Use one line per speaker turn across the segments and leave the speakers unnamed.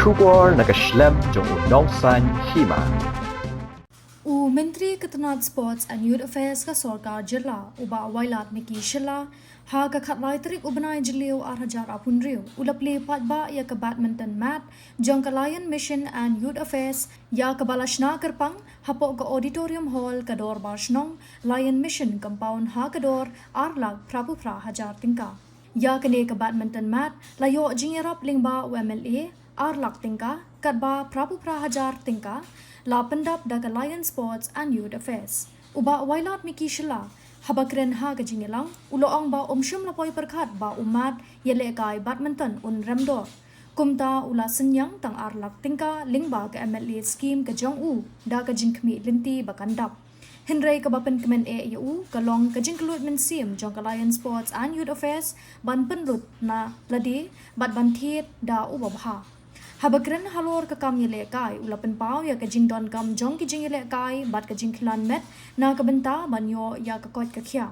Shubor nakaslem jong unongsan Hima.
Menteri Ketenat Sports and Youth Affairs ka Sorkar Shylla uba Wailadmiki Shylla ha ka khatlai trik ubanai jiliu arhajar apunriu ulaple patba ya ka badminton mat jong ka Lion Mission and Youth Affairs ya ka balashna kerpang hapo ka auditorium hall ka dor barshnong Lion Mission compound ha ka dor arlag prapupra hajar tingka ya ka ne ka badminton mat layo jingerap lingba UMLA arlag tingka kadba prapupra hajar tingka la pendap daga Lion Sports and Youth Affairs. Uba Wailadmiki Shylla habakren ha gajingelang uloong ba umshum lapoi perkhat ba umat yele kai badminton un remdor. Kumta ula senyang tang arlak tingka lingba ke MLA scheme ke jong u da ka jingkmi linti bakandap. Henry ka bapen kemen yu kalong ka jingklut men sim jong ka Lion Sports and Youth Affairs ban penlut na ladi bat ban thiet da ubabha. Habakren halor ka kam yele kai ulapen pau ya ka jing don kam jong ki jing yele kai bat ka jing khilan met na ka benta banyo ya ka kot ka khya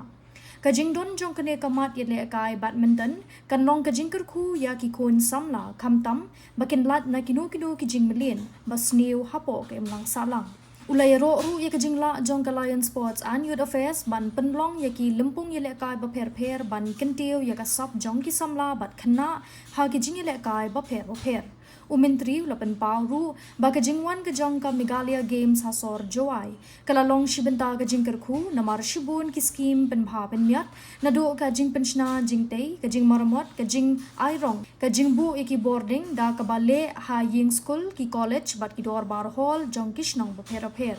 ka jing don jong kane kamat yele kai badminton kan long ka jing kerku ya ki kon samla khamtam bakin lat na kinu ki jing melin bas new hapo ka imlang salang ulai ro ru ya ka jing la jong ka Lion Sports and Youth Affairs ban penlong ya ki lempung yele kai ba pher ban kentiu ya ka sap jong ki samla bat khna ha ki jing yele kai ba pher Menteri ulapen pauru baka jingwan ke jong ka Meghalaya Games hasor joai kala long shibenta ka jingkerku namar shibun ki scheme penbha penmiat nado ka jing penshna jingtei ka jing maramot ka jing airong ka jingbu iki boarding da ka bale ha ying school ki college bat ki dor bar hall jong kishnong ba pher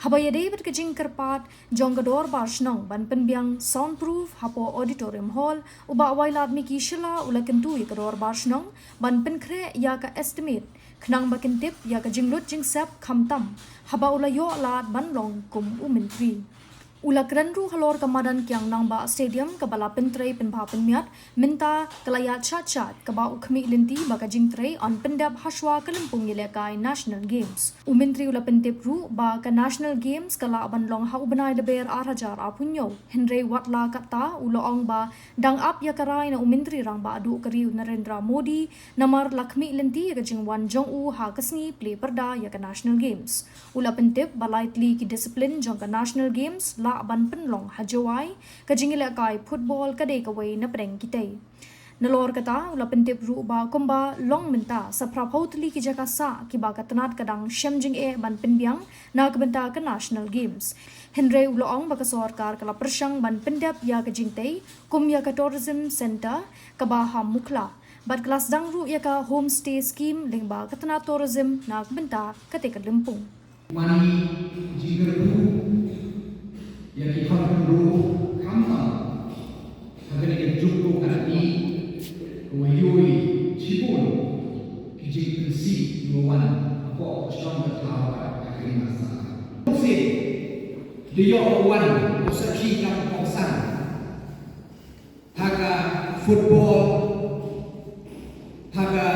Habaya David ka jing kerpat jong ka dor bar shnong ban penbiang soundproof hapo auditorium hall uba Wailadmiki Shylla ula kentu ka dor bar shnong ban penkre ya ka estimate khnang bakin tip ya ka jinglut jing sep khamtam haba ula yo lat ban long kum menteri ula krenru halor kamadan kyang nang ba stadium ka bala pentrei penbha penmiat minta kalayat chat ka ba ukhmi linti ba ka jingtrei on pendap hashwa kalimpung yele kai national games menteri ula pentip ru ba ka national games kala ban long ha ubanai leber arhajar apunyo henry watla kata ulo ong ba dang up ya karai na menteri rang ba adu kariu Narendra Modi namar lakmi linti ya ka jingwan jong u ha kasni play perda ya ka national games ula pentip balai tli ki discipline jong ka national games la ban penlong hajawai ka jingila kai football ka dei ka wei na preng kitei nalor kata ula pentip ru ba komba long menta sa praphautli ki jaka sa ki ba katanat kadang shemjing ban penbiang na ka benta ka national games henry uloong ba ka sarkar kala persang ban pendap ya ka jingtei kum ya ka tourism center ka ba ha mukla bat kelas dang ru ya ka homestay scheme lingba katanat tourism na ka benta ka te ka limpung
mani jigaru yang kita perlu kamtam agar kita jumpa kali wayui cibun kijing pensi nuan apa strong terlalu agar masalah. Mesti dia orang usaki kam kongsan haga football haga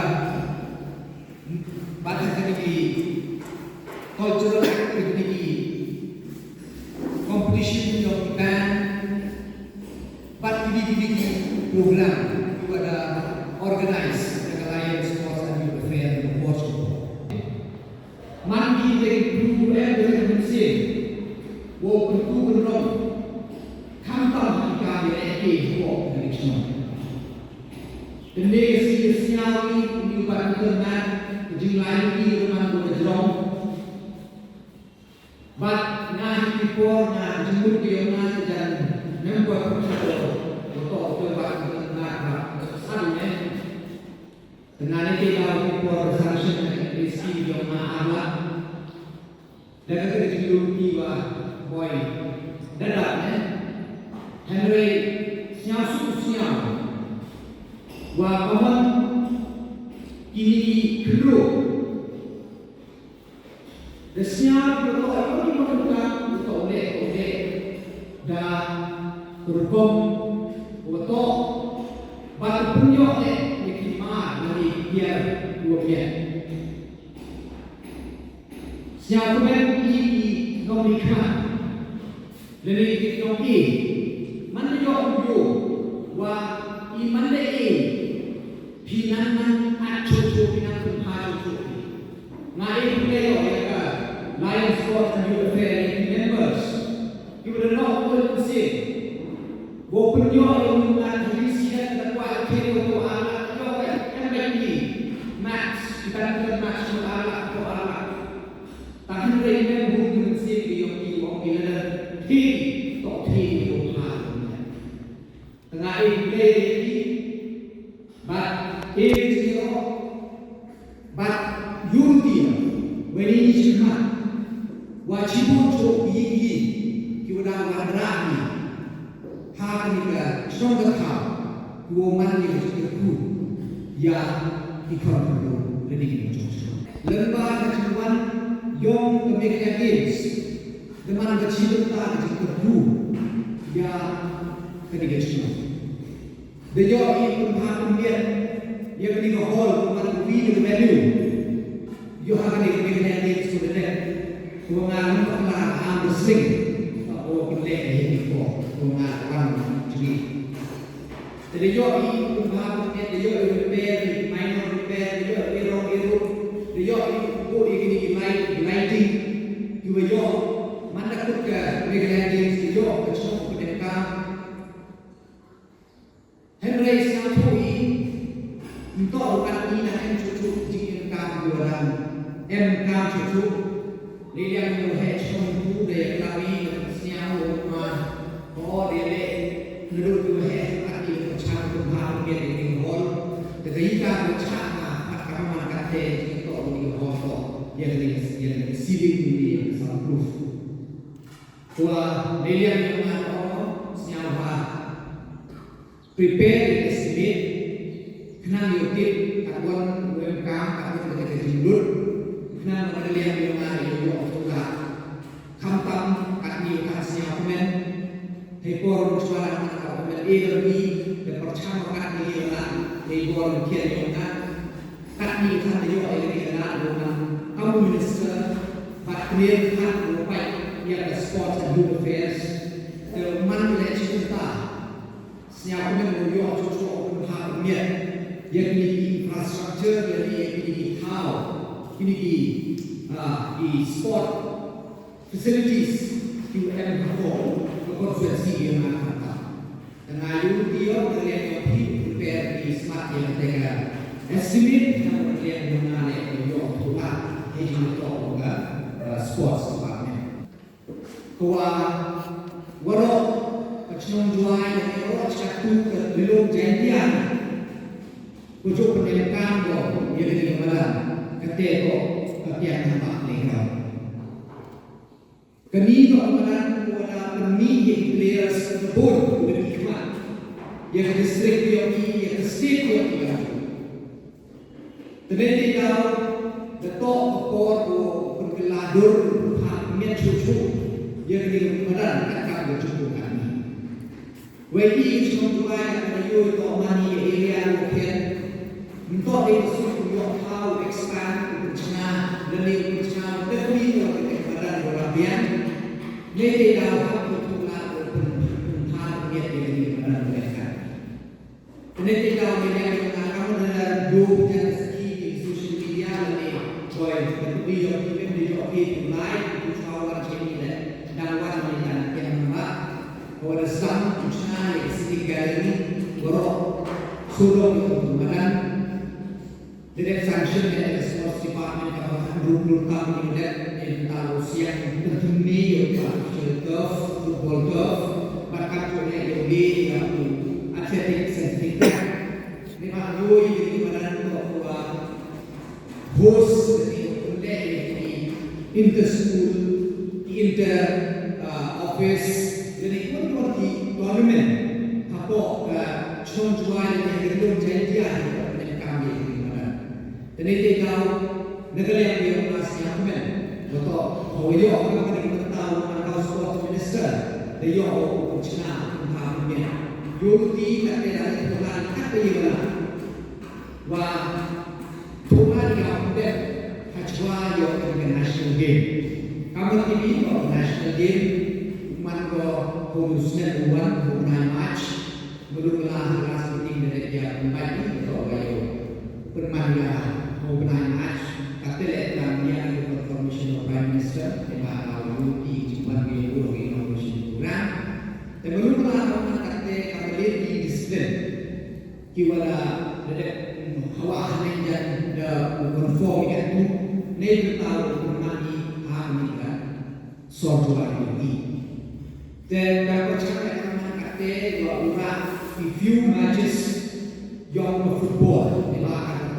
baca kali cultural activity competition yang band but ini program juga ada organize dengan Lion Sports and Youth Affairs di Portugal. Mandi dari guru dari mesin, wo guru berom, kantor kita di ekor dari semua. Ini sinyal ini badminton dan jumlah ini rumah berjerong. But na before na jumur ke na dan member untuk badminton na salu ne dengan ini kalau before sanction isi yang na ala daga ke jumur kiwa boy dadak ne Henry sinyal wa kawan ini kedua Desnya betul apa di mana betul dan berbom betul batu punyok dikima dari dia dua biar. Siapa ini nomikah dari nomi mana yo wa iman deh pinanan acucu pinan kumpacu Ngai player ya Lion Sports and Youth Affairs members. Kita dah nak mesin. Walaupun dia yang nak dirisikan dan buat kira anak dia yang baik match kita nak match anak atau anak. Tapi mereka bukan mesin dia yang orang ini tak tinggi tengah play ini, but unity when it is hard. Wajibun untuk tinggi kita wadrani hak kita stronger kau dua mandi kita ku ya ikon lebih lembar kecuan yang kemerdekaan games dengan kecilta kita ku ya ketiga semua. Dia ini pun dia ketiga hall pun video value. Dia akan dikemerdekaan games sudah Kuangan pernah ambil sing, oh pelak ini kok, kuangan orang jadi. Jadi yo ini kuangan pelak, yo repair, minor repair, yo error, yo ini kok ini lighting, yo mana kok ke regulasi yo kecil mereka. Henry satu ini untuk orang ini nak cucuk jika kami orang kami cucuk. Dia yang menghadap itu dia kami siang rumah, dia duduk menghadap di macam rumah dia di hall, ketika macam kami makan teh itu di hall, dia di sini di soundproof. Tua dia yang menghadap siang prepare estimate, kenal yukit, kawan UMKM, kawan kerja jilur, kenal dia yang Kamtam kami kasih komen, hepor suara kita komen AWB dan percaya kami yang hepor kian yang kami kan juga ini adalah dengan kamu minister, partner kan lupa yang sports and youth affairs, mana cerita siapa yang menjual sesuatu hal yang ini infrastruktur yang ini how ini di sport facilities you have before konferensi yang akan dengan dia berlihat yang prepare di smart yang mereka estimate yang berlihat mengenai yang tuan yang itu sports department kuah warok kecil jual yang warok satu belum janjian ujuk penelitian ko yang di malam ketika ketiak nampak mereka kami keamanan wala pemilih players tersebut berikmat yang distrik yang yang state yang terjadi dalam betul ekor bergeladur haknya cucu yang keamanan akan bercukup kami. Wadi semua yang menuju keamanan area mungkin untuk disuruh yang tahu expand bercana dan bercana lebih dari keamanan berlabian. Jadi dalam itulah penghar dia di dalam mereka. Jadi dalam media yang kamu dalam dua dan segi social media ini, boy, berdua yang di joki Plie, usahawan ini dan warna yang nampak, kalau sam usaha yang setiga ini, borok suruh itu makan. Direct sanction dari sports department kalau 20 tahun ini yang tahu siang tertuni football turf, bahkan punya yogi yang atletik sertifikat. Ini mahu ini mana bahwa host dari inter school, inter office, jadi itu di tournament. Apa contohnya yang belum janjian dengan kami mana. Dan itu tahu negara yang dia masih aman. Betul. Kalau dia orang yang tahu mana sports minister, dia orang Cina punya. Yudi kata dari Tuhan kata dia wah Tuhan yang ada hajwa yang international game. Kamu ini kalau national game, mana khususnya bukan match, belumlah kelas penting dari dia kembali atau bayu permainan bukan match. Kata dia system di mana di cuma di innovation program. Dan belum pernah kata kembali di disiplin. Kiwala hawa yang conform itu nih tahu mengenai harga soal ini. Dan dapat cakap kata bahwa few matches yang football di mana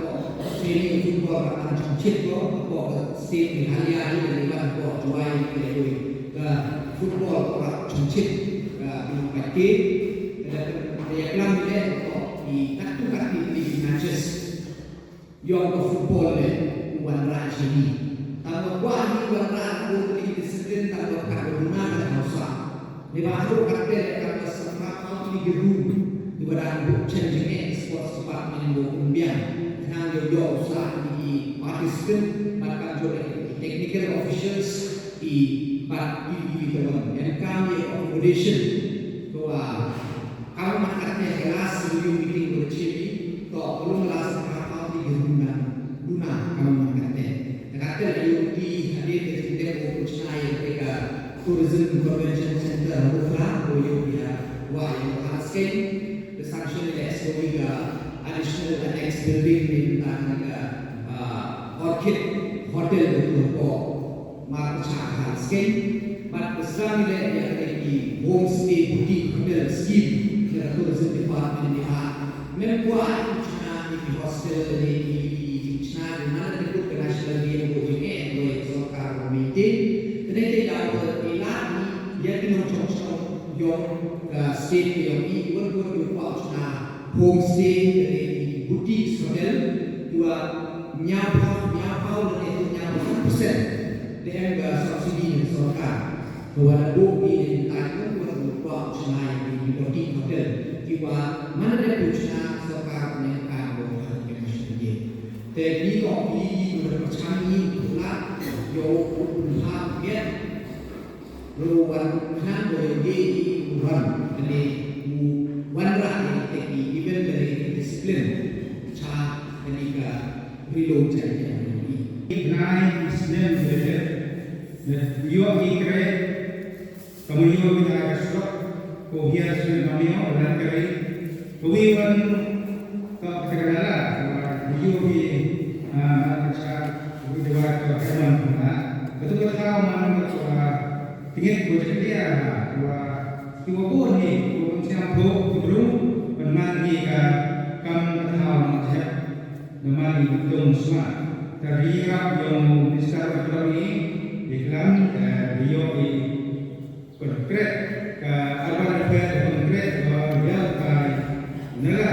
training football akan cicit atau state di hari-hari dari mana jual ke football orang cicit pakai dan diagram dia di kaki di matches yang football warna ini tanpa kuah warna putih disiplin tanpa karena dan hausa di mana kata kata sama kau di gedung di mana changing sports department Bombian yang yo usaha di participant bahkan juga technical officials di part individual dan kami accommodation bahwa kalau marketnya jelas sebelum meeting bercipi toh belum jelas apa di guna kalau marketnya kata dari hadir di sini China ketika tourism convention center Bufra boleh dia wah yang asking the sanction SOE additional annex building di Orchid Hotel betul mark cakap skin, but Islam ini yang di homestay boutique hotel scheme yang tourism department ini membuat China di hostel di China di mana disebut national game boutique oleh Sorkar Committee. Ternyata dapat ilani yang dilakukan yang state yang ini berbuat China homestay dari boutique hotel dua nyapau dan itu nyapau persen dengan subsidi Sorkar bahwa bukti dan tanggung berbuat China di boutique hotel kiwa mana ada China Sorkar menekan bahwa harga masyarakat. Tapi kalau ini berpercaya pula yo unhak ya ruang kan boleh di ruang dari wanra teknik event dari disiplin cha ketika reload saja ini.
Ignai Islam saja. Yo ikre kamuyo kita esok ko hias namio dan kali kuiwan ke tegala yo di macam dewa keman kita betul tahu mana tinggal boleh dia bahwa pun ni macam belum bermandi kam tahu macam namanya betul semua terlihat yang besar ini iklan dia di konkret ke urban affair konkret dia kai nela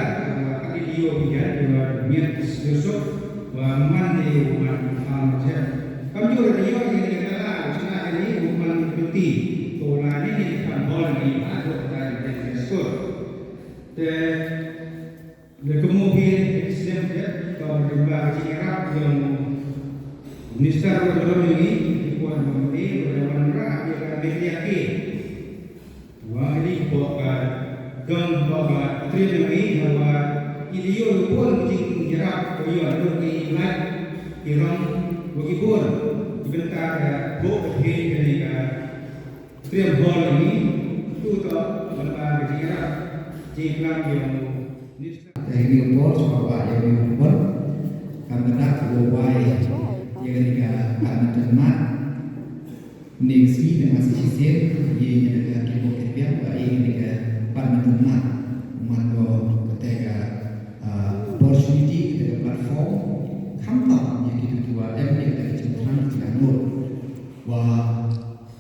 kaki dia dia niat besok mandi umat macam kami juga dia ini kata China ini umat putih pola ini kan hal ini ada dari sekolah dan kemudian Islam dia kalau dibagi Arab yang Minister Dalam ini Puan Menteri Berlawan Rah yang dilihatkan wah ini bawa gang bawa terima ini bahwa ideal pun mungkin jerak beliau ada di lat irang bagi pun bentar bawa pergi dari terima hal ini itu tak bentar jerak jerak yang
dari impor coba yang impor kami nak berway yang ketika kami ternak negeri dengan sisi yang ketika kita kerja yang ketika kami ternak mando ketika opportunity ketika platform kampak yang kita jual yang kita ciptakan kita nur wah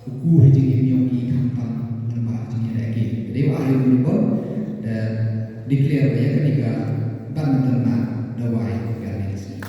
buku hijau yang kampak nampak jenis lagi jadi wah yang impor dan declare ya ketika Badminton dawai organisasi.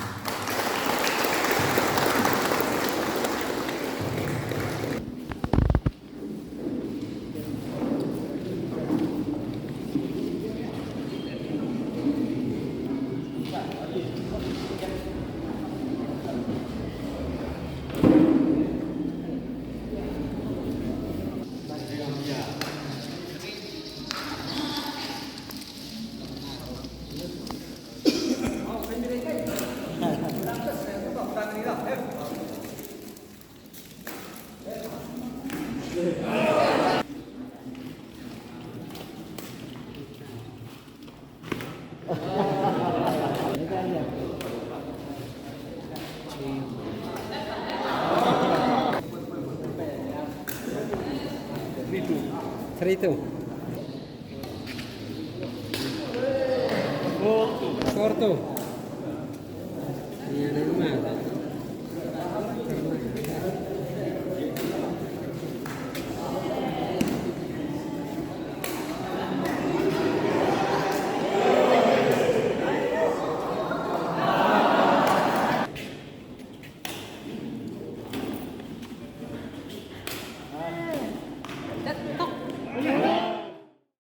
3-2. 4-2.